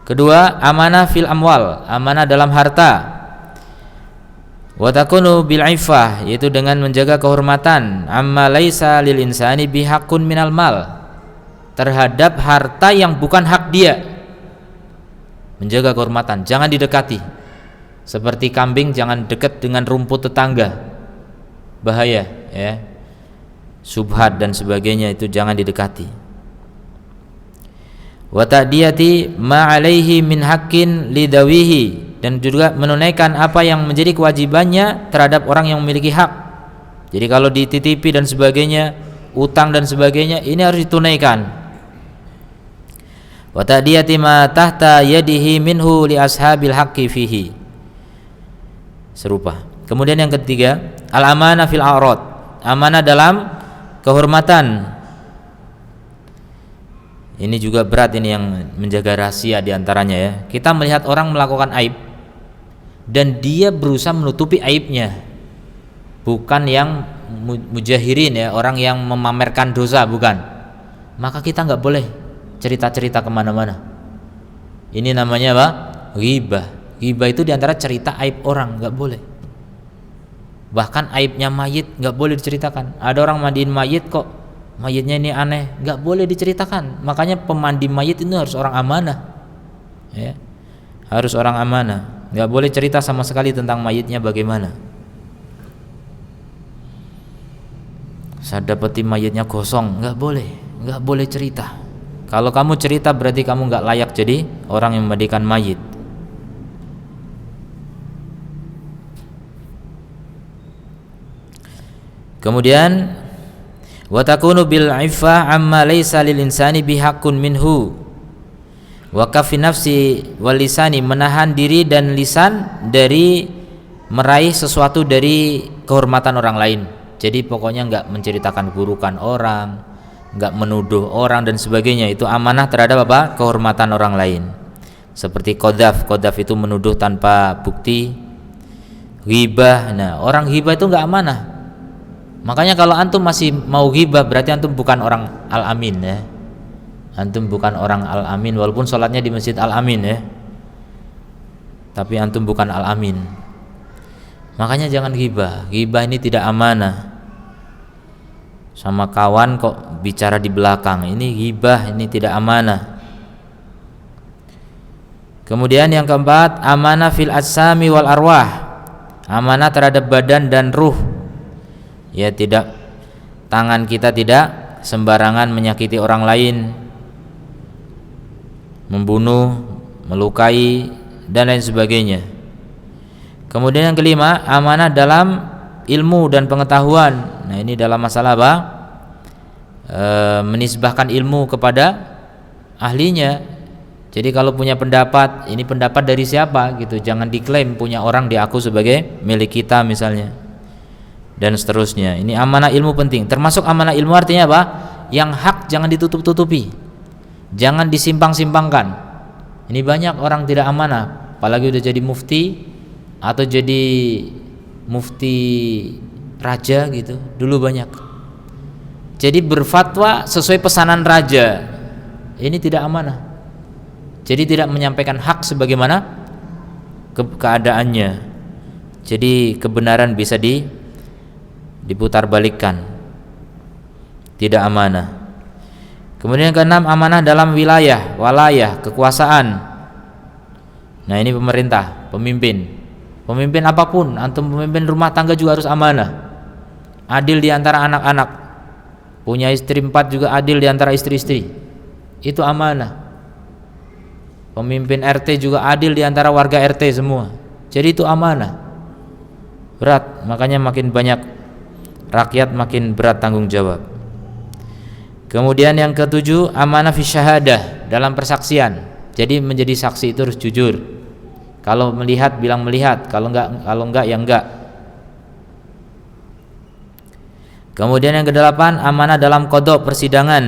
Kedua, amanah fil amwal, amanah dalam harta. Wa takunu bil iffah, yaitu dengan menjaga kehormatan, amma laisa lil insani bihaqqun minal mal, terhadap harta yang bukan hak dia. Menjaga kehormatan, jangan didekati. Seperti kambing jangan dekat dengan rumput tetangga, bahaya ya. Subhat dan sebagainya itu jangan didekati. Wa ta'diyati ma 'alaihi min haqqin lidawihi, dan juga menunaikan apa yang menjadi kewajibannya terhadap orang yang memiliki hak. Jadi kalau dititipi dan sebagainya, utang dan sebagainya, ini harus ditunaikan. Wa ta'diyati ma tahta yadihi minhu li ashabil haqqi fihi. Serupa. Kemudian yang ketiga, al-amanah fil a'rad, amanah dalam kehormatan. Ini juga berat, ini yang menjaga rahasia diantaranya ya. Kita melihat orang melakukan aib dan dia berusaha menutupi aibnya, bukan yang mujahirin ya, orang yang memamerkan dosa, bukan. Maka kita nggak boleh cerita-cerita kemana-mana. Ini namanya apa? Ghibah. Ghibah itu diantara cerita aib orang, nggak boleh. Bahkan aibnya mayit nggak boleh diceritakan. Ada orang mandiin mayit, kok mayitnya ini aneh, nggak boleh diceritakan. Makanya pemandi mayit itu harus orang amanah ya. Harus orang amanah, nggak boleh cerita sama sekali tentang mayitnya bagaimana. Saya dapati mayitnya gosong, nggak boleh cerita. Kalau kamu cerita berarti kamu nggak layak jadi orang yang memandikan mayit. Kemudian wa takunu bil iffah amma laysa lil insani bihaqqun minhu wa kafi nafsi wal lisani, menahan diri dan lisan dari meraih sesuatu dari kehormatan orang lain. Jadi pokoknya enggak menceritakan keburukan orang, enggak menuduh orang dan sebagainya. Itu amanah terhadap apa? Kehormatan orang lain. Seperti qadzaf itu menuduh tanpa bukti. Ghibah, nah orang ghibah itu enggak amanah. Makanya kalau antum masih mau ghibah berarti antum bukan orang al-amin ya. Antum bukan orang al-amin walaupun sholatnya di masjid al-amin ya. Tapi antum bukan al-amin. Makanya jangan ghibah. Ghibah ini tidak amanah. Sama kawan kok bicara di belakang, ini ghibah, ini tidak amanah. Kemudian yang keempat, amanah fil ajsami wal arwah, amanah terhadap badan dan ruh. Ya, tidak, tangan kita tidak sembarangan menyakiti orang lain, membunuh, melukai dan lain sebagainya. Kemudian yang kelima, amanah dalam ilmu dan pengetahuan. Nah, ini dalam masalah apa? Menisbahkan ilmu kepada ahlinya. Jadi kalau punya pendapat, ini pendapat dari siapa gitu, jangan diklaim punya orang diaku sebagai milik kita misalnya, dan seterusnya. Ini amanah ilmu penting. Termasuk amanah ilmu artinya apa? Yang hak jangan ditutup-tutupi, jangan disimpang-simpangkan. Ini banyak orang tidak amanah, apalagi udah jadi mufti atau jadi mufti raja gitu, dulu banyak. Jadi berfatwa sesuai pesanan raja, ini tidak amanah. Jadi tidak menyampaikan hak sebagaimana keadaannya. Jadi kebenaran bisa diputar balikkan, tidak amanah. Kemudian yang keenam, amanah dalam wilayah, walayah, kekuasaan. Nah, ini pemerintah, pemimpin apapun, antum pemimpin rumah tangga juga harus amanah. Adil di antara anak-anak, punya istri 4 juga adil di antara istri-istri, itu amanah. Pemimpin RT juga adil di antara warga RT semua, jadi itu amanah. Berat, makanya makin banyak rakyat makin berat tanggung jawab. Kemudian yang ketujuh, amanah fi syahadah, dalam persaksian. Jadi menjadi saksi itu harus jujur. Kalau melihat bilang melihat, kalau enggak ya enggak. Kemudian yang kedelapan, amanah dalam qada, persidangan.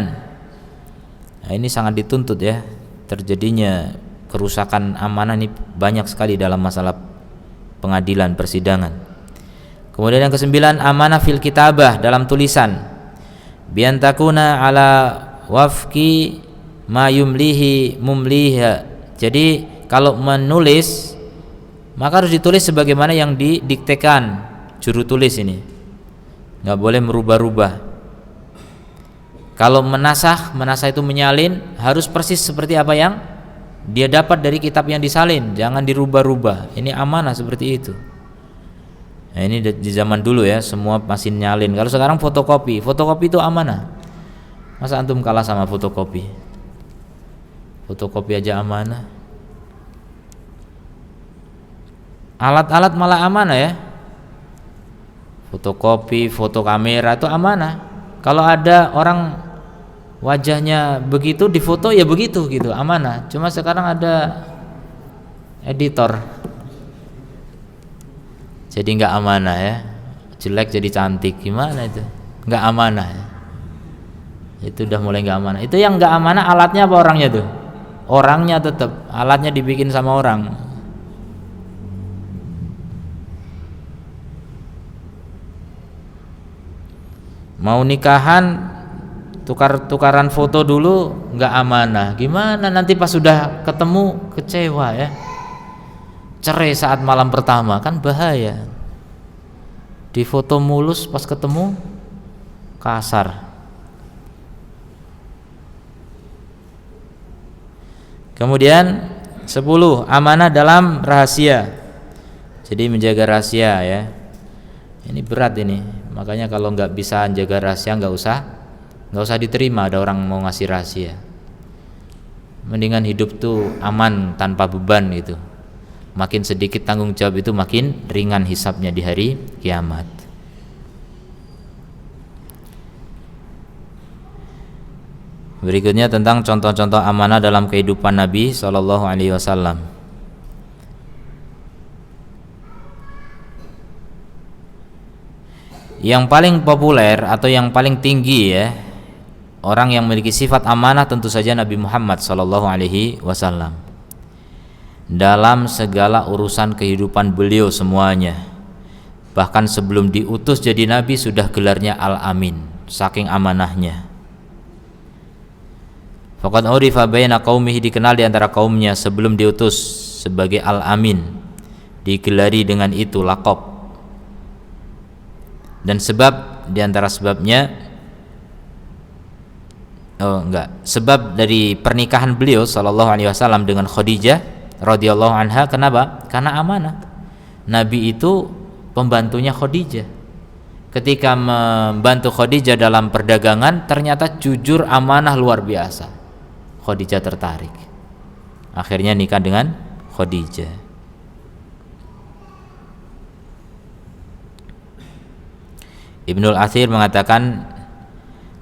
Nah, ini sangat dituntut ya. Terjadinya kerusakan amanah ini banyak sekali dalam masalah pengadilan, persidangan. Kemudian yang kesembilan, amanah fil kitabah, dalam tulisan. Biantakuna ala wafki ma yumlihi mumliha Jadi kalau menulis maka harus ditulis sebagaimana yang didiktekan juru tulis ini, nggak boleh merubah-rubah. Kalau menasah itu menyalin, harus persis seperti apa yang dia dapat dari kitab yang disalin, jangan dirubah-rubah. Ini amanah seperti itu. Nah, ini di zaman dulu ya, semua masih nyalin. Kalau sekarang fotokopi itu amanah. Masa antum kalah sama fotokopi? Fotokopi aja amanah. Alat-alat malah amanah ya. Fotokopi, foto kamera itu amanah. Kalau ada orang wajahnya begitu difoto ya begitu gitu, amanah. Cuma sekarang ada editor, jadi nggak amanah ya. Jelek jadi cantik, gimana itu? Nggak amanah ya. Itu udah mulai nggak amanah. Itu yang nggak amanah alatnya apa orangnya tuh? Orangnya tetap, alatnya dibikin sama orang. Mau nikahan tukar-tukaran foto dulu nggak amanah. Gimana nanti pas sudah ketemu kecewa ya, cerai saat malam pertama, kan bahaya. Di foto mulus pas ketemu kasar. Kemudian 10, amanah dalam rahasia. Jadi menjaga rahasia ya. Ini berat ini. Makanya kalau nggak bisa jaga rahasia nggak usah diterima ada orang mau ngasih rahasia. Mendingan hidup tuh aman tanpa beban gitu. Makin sedikit tanggung jawab itu makin ringan hisabnya di hari kiamat. Berikutnya tentang contoh-contoh amanah dalam kehidupan Nabi SAW. Yang paling populer atau yang paling tinggi ya, orang yang memiliki sifat amanah tentu saja Nabi Muhammad SAW. Dalam segala urusan kehidupan beliau semuanya. Bahkan sebelum diutus jadi Nabi sudah gelarnya Al-Amin, saking amanahnya. Faqad urifa baina qaumihi, dikenal di antara kaumnya sebelum diutus sebagai Al-Amin, digelari dengan itu laqab. Dan sebab di antara sebabnya sebab dari pernikahan beliau sallallahu alaihi wasallam dengan Khadijah radhiyallahu anha, kenapa? Karena amanah. Nabi itu pembantunya Khadijah. Ketika membantu Khadijah dalam perdagangan ternyata jujur, amanah, luar biasa. Khadijah tertarik. Akhirnya nikah dengan Khadijah. Ibnul Athir mengatakan,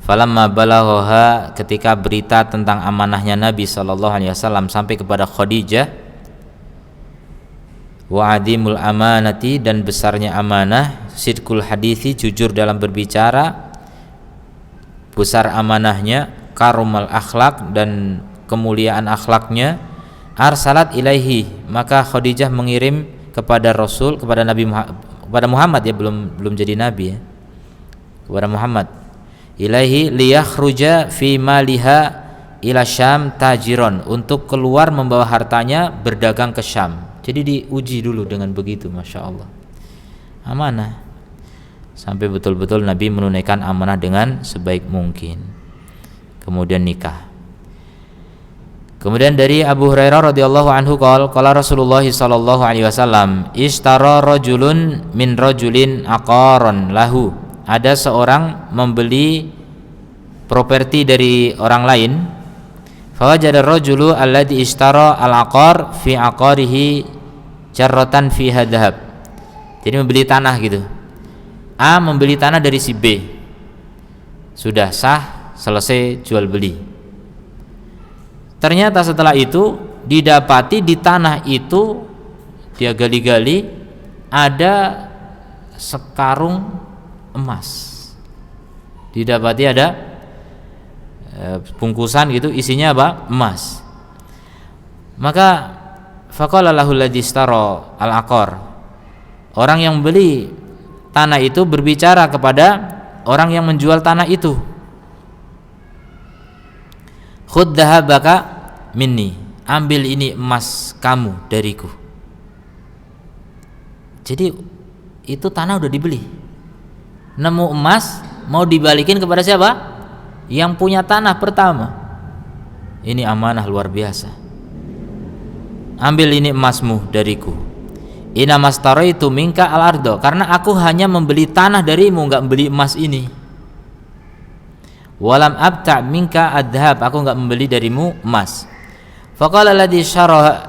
falamma balaghaha, ketika berita tentang amanahnya Nabi SAW sampai kepada Khadijah, wa adimul amanati, dan besarnya amanah, sidqul hadithi, jujur dalam berbicara, besar amanahnya, karumal akhlak, dan kemuliaan akhlaknya, arsalat ilaihi, maka Khadijah mengirim kepada Rasul, kepada Nabi kepada Muhammad ya, belum jadi Nabi ya, kepada Muhammad, ilaihi liyakhruja fi maliha ila Syam tajiron, untuk keluar membawa hartanya berdagang ke Syam. Jadi diuji dulu dengan begitu, Masya Allah, amanah, sampai betul-betul Nabi menunaikan amanah dengan sebaik mungkin. Kemudian nikah. Kemudian dari Abu Hurairah radhiyallahu anhu qala Rasulullah sallallahu alaihi wasallam, ishtara rajulun min rajulin aqaran lahu, ada seorang membeli properti dari orang lain. Fawajada ar-rajulu alladhi ishtara al-aqar fi aqarihi jarratan fiha dhahab. Jadi membeli tanah gitu. A membeli tanah dari si B. Sudah sah, selesai jual beli. Ternyata setelah itu didapati di tanah itu, dia gali-gali, ada sekarung emas. Didapati ada bungkusan gitu, isinya apa? Emas. Maka faqala lahu alladhi ishtara al-aqar, orang yang beli tanah itu berbicara kepada orang yang menjual tanah itu, khudh dhahabaka minni, ambil ini emas kamu dariku. Jadi itu tanah udah dibeli, nemu emas mau dibalikin kepada siapa? Yang punya tanah pertama. Ini amanah luar biasa. Ambil ini emasmu dariku. Inna mastaraitu minka al-ardo, karena aku hanya membeli tanah darimu, enggak membeli emas ini. Walam abta' minka adhab, aku enggak membeli darimu emas. Faqala alladhi syarah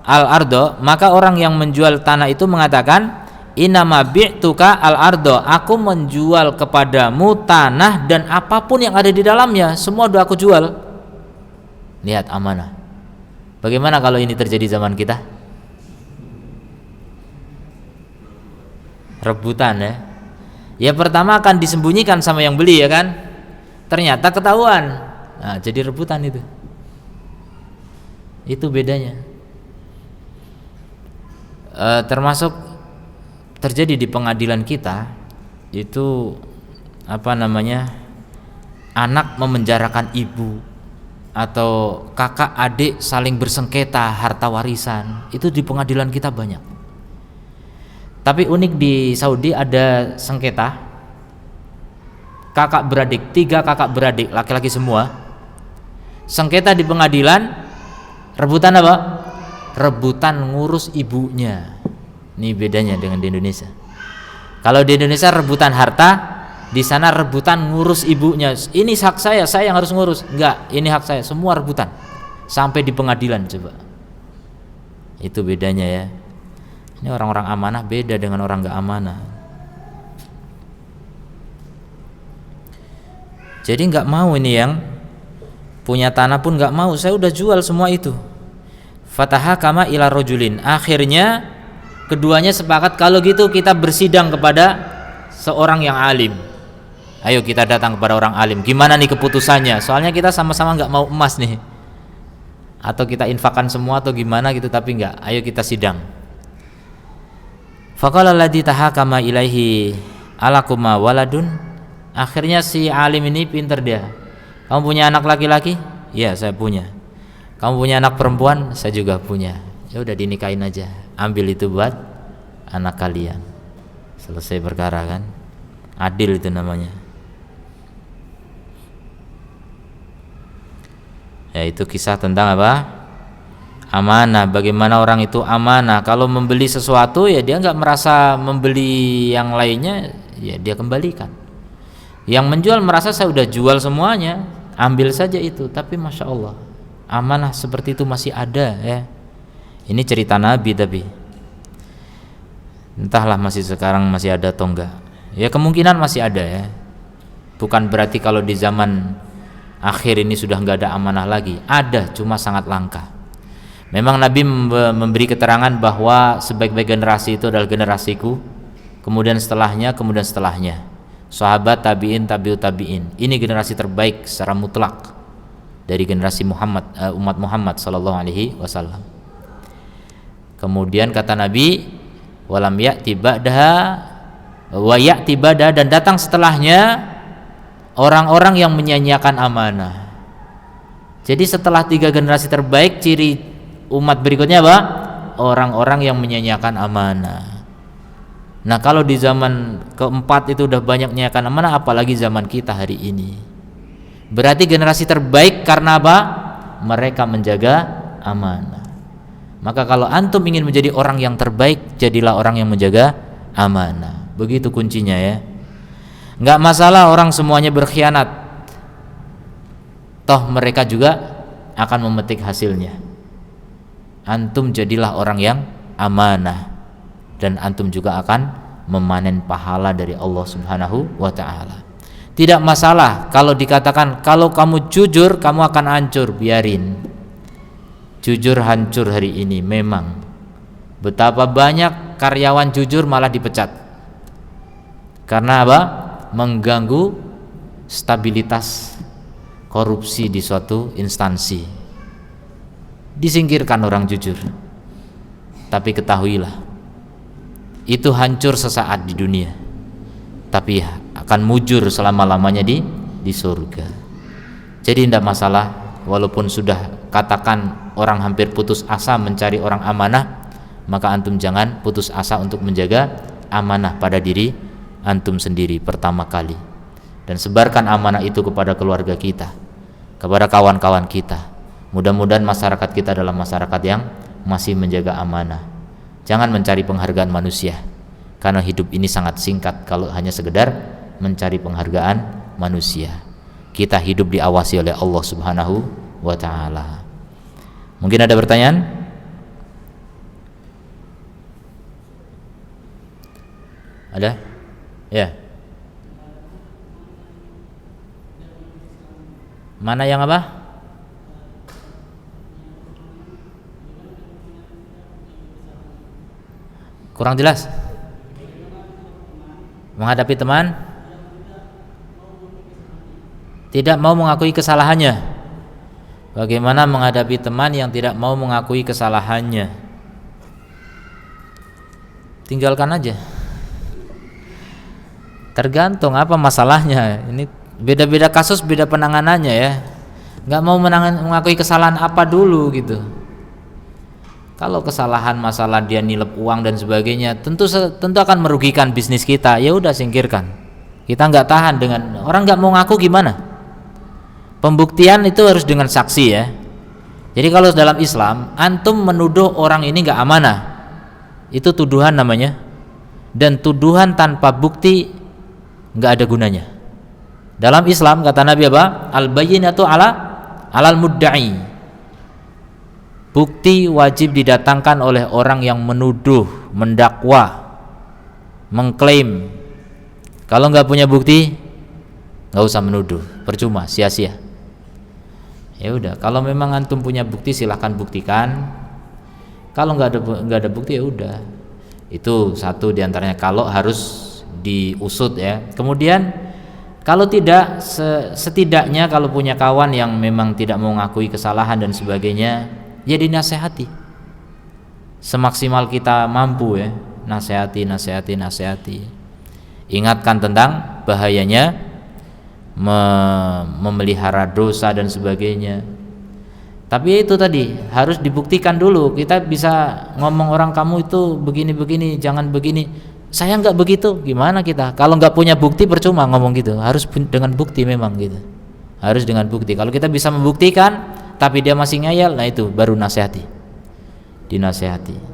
al-ardo, maka orang yang menjual tanah itu mengatakan, inna ma bi'tuka al-ardo, aku menjual kepadamu tanah dan apapun yang ada di dalamnya, semua udah aku jual. Lihat amanah. Bagaimana kalau ini terjadi zaman kita? Rebutan ya. Ya pertama akan disembunyikan sama yang beli ya kan. Ternyata ketahuan. Nah, jadi rebutan itu. Itu bedanya. Termasuk terjadi di pengadilan kita itu anak memenjarakan ibu atau kakak adik saling bersengketa harta warisan. Itu di pengadilan kita banyak. Tapi unik di Saudi ada sengketa kakak beradik, 3 kakak beradik laki-laki semua, sengketa di pengadilan, rebutan apa? Rebutan ngurus ibunya. Ini bedanya dengan di Indonesia. Kalau di Indonesia rebutan harta, di sana rebutan ngurus ibunya. Ini hak saya yang harus ngurus. Enggak, ini hak saya. Semua rebutan sampai di pengadilan. Coba, itu bedanya ya. Ini orang-orang amanah beda dengan orang gak amanah. Jadi gak mau ini yang punya tanah pun gak mau, saya udah jual semua itu. Fataha kama ila rojulin, akhirnya keduanya sepakat kalau gitu kita bersidang kepada seorang yang alim. Ayo kita datang kepada orang alim, gimana nih keputusannya? Soalnya kita sama-sama gak mau emas nih, atau kita infakkan semua atau gimana gitu, tapi enggak, ayo kita sidang. Faqala alladhi tahakama ilaihi alakuma waladun, akhirnya si alim ini pinter dia. Kamu punya anak laki-laki? Iya, saya punya. Kamu punya anak perempuan? Saya juga punya. Ya udah dinikahin aja, ambil itu buat anak kalian. Selesai perkara kan? Adil itu namanya. Ya, itu kisah tentang apa? Amanah. Bagaimana orang itu amanah. Kalau membeli sesuatu ya dia nggak merasa membeli yang lainnya, ya dia kembalikan. Yang menjual merasa saya udah jual semuanya, ambil saja itu. Tapi masya Allah, amanah seperti itu masih ada ya. Ini cerita Nabi, tapi entahlah masih sekarang masih ada atau enggak. Ya kemungkinan masih ada ya. Bukan berarti kalau di zaman akhir ini sudah enggak ada amanah lagi. Ada, cuma sangat langka. Memang Nabi memberi keterangan bahwa sebaik-baik generasi itu adalah generasiku, kemudian setelahnya, sahabat, tabi'in, tabi'ut tabi'in. Ini generasi terbaik secara mutlak dari generasi Muhammad, umat Muhammad sallallahu alaihi wasallam. Kemudian kata Nabi, walam ya'ti ba'daha wa ya'ti ba'daha, dan datang setelahnya orang-orang yang menyanyiakan amanah. Jadi setelah 3 generasi terbaik, ciri umat berikutnya apa? Orang-orang yang menyanyiakan amanah. Nah, kalau di zaman keempat itu udah banyak menyanyiakan amanah, apalagi zaman kita hari ini. Berarti generasi terbaik karena apa? Mereka menjaga amanah. Maka kalau antum ingin menjadi orang yang terbaik, jadilah orang yang menjaga amanah. Begitu kuncinya ya. Enggak masalah orang semuanya berkhianat, toh mereka juga akan memetik hasilnya. Antum jadilah orang yang amanah, dan antum juga akan memanen pahala dari Allah Subhanahu wa ta'ala. Tidak masalah kalau dikatakan kalau kamu jujur kamu akan hancur, biarin. Jujur hancur hari ini memang. Betapa banyak karyawan jujur malah dipecat. Karena apa? Mengganggu stabilitas korupsi di suatu instansi. Disingkirkan orang jujur. Tapi ketahuilah, itu hancur sesaat di dunia, tapi akan mujur selama-lamanya di surga. Jadi tidak masalah walaupun sudah katakan orang hampir putus asa mencari orang amanah, maka antum jangan putus asa untuk menjaga amanah pada diri antum sendiri pertama kali, dan sebarkan amanah itu kepada keluarga kita, kepada kawan-kawan kita. Mudah-mudahan masyarakat kita adalah masyarakat yang masih menjaga amanah. Jangan mencari penghargaan manusia, karena hidup ini sangat singkat kalau hanya sekedar mencari penghargaan manusia. Kita hidup diawasi oleh Allah Subhanahu wa ta'ala. Mungkin ada pertanyaan? Ada? Ya. Mana yang apa? Kurang jelas. Menghadapi teman tidak mau mengakui kesalahannya. Bagaimana menghadapi teman yang tidak mau mengakui kesalahannya? Tinggalkan aja. Tergantung apa masalahnya. Ini beda-beda kasus, beda penanganannya ya. Nggak mau mengakui kesalahan apa dulu gitu. Kalau kesalahan masalah dia nilep uang dan sebagainya, tentu akan merugikan bisnis kita. Ya udah, singkirkan. Kita nggak tahan dengan orang nggak mau ngaku, gimana? Pembuktian itu harus dengan saksi ya. Jadi kalau dalam Islam antum menuduh orang ini nggak amanah, itu tuduhan namanya, dan tuduhan tanpa bukti nggak ada gunanya. Dalam Islam kata Nabi apa? Al-bayyinatu alal mudda'i. Bukti wajib didatangkan oleh orang yang menuduh, mendakwa, mengklaim. Kalau nggak punya bukti, nggak usah menuduh, percuma, sia-sia. Ya udah, kalau memang antum punya bukti silahkan buktikan. Kalau nggak ada bukti ya udah. Itu satu diantaranya kalau harus diusut ya. Kemudian kalau tidak, setidaknya kalau punya kawan yang memang tidak mau mengakui kesalahan dan sebagainya, ya dinasehati semaksimal kita mampu ya. Nasehati. Ingatkan tentang bahayanya memelihara dosa dan sebagainya. Tapi itu tadi harus dibuktikan dulu. Kita bisa ngomong orang kamu itu begini-begini, jangan begini. Saya nggak begitu, gimana kita? Kalau nggak punya bukti percuma ngomong gitu. Harus dengan bukti memang gitu. Harus dengan bukti. Kalau kita bisa membuktikan tapi dia masih ngayal, nah itu baru dinasehati.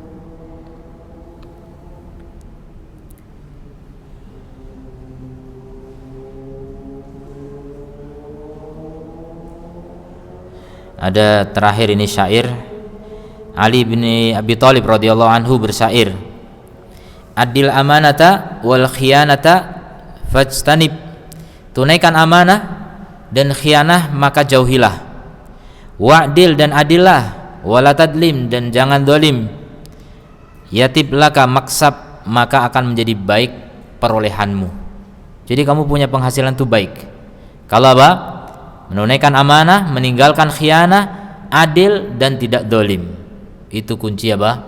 Ada terakhir ini syair Ali bin Abi Thalib radhiyallahu anhu bersyair, adil amanata wal khiyanata fajtanib. Tunaikan amanah dan khianah maka jauhilah. Wa'dil dan adillah, wala tadlim dan jangan dolim. Yatib laka maksab maka akan menjadi baik perolehanmu. Jadi kamu punya penghasilan itu baik kalau apa? Menunaikan amanah, meninggalkan khianah, adil dan tidak dolim. Itu kunci apa?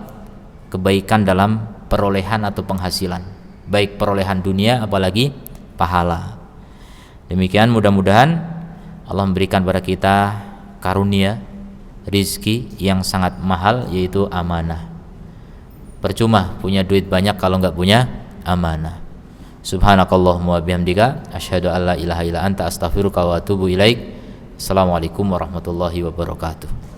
Kebaikan dalam perolehan atau penghasilan, baik perolehan dunia apalagi pahala. Demikian, mudah-mudahan Allah memberikan kepada kita karunia rizki yang sangat mahal, yaitu amanah. Percuma punya duit banyak kalau nggak punya amanah. Subhanakallahumma wa bihamdika asyhadu an la ilaha illa anta astaghfiruka wa atubu ilaik. Assalamualaikum warahmatullahi wabarakatuh.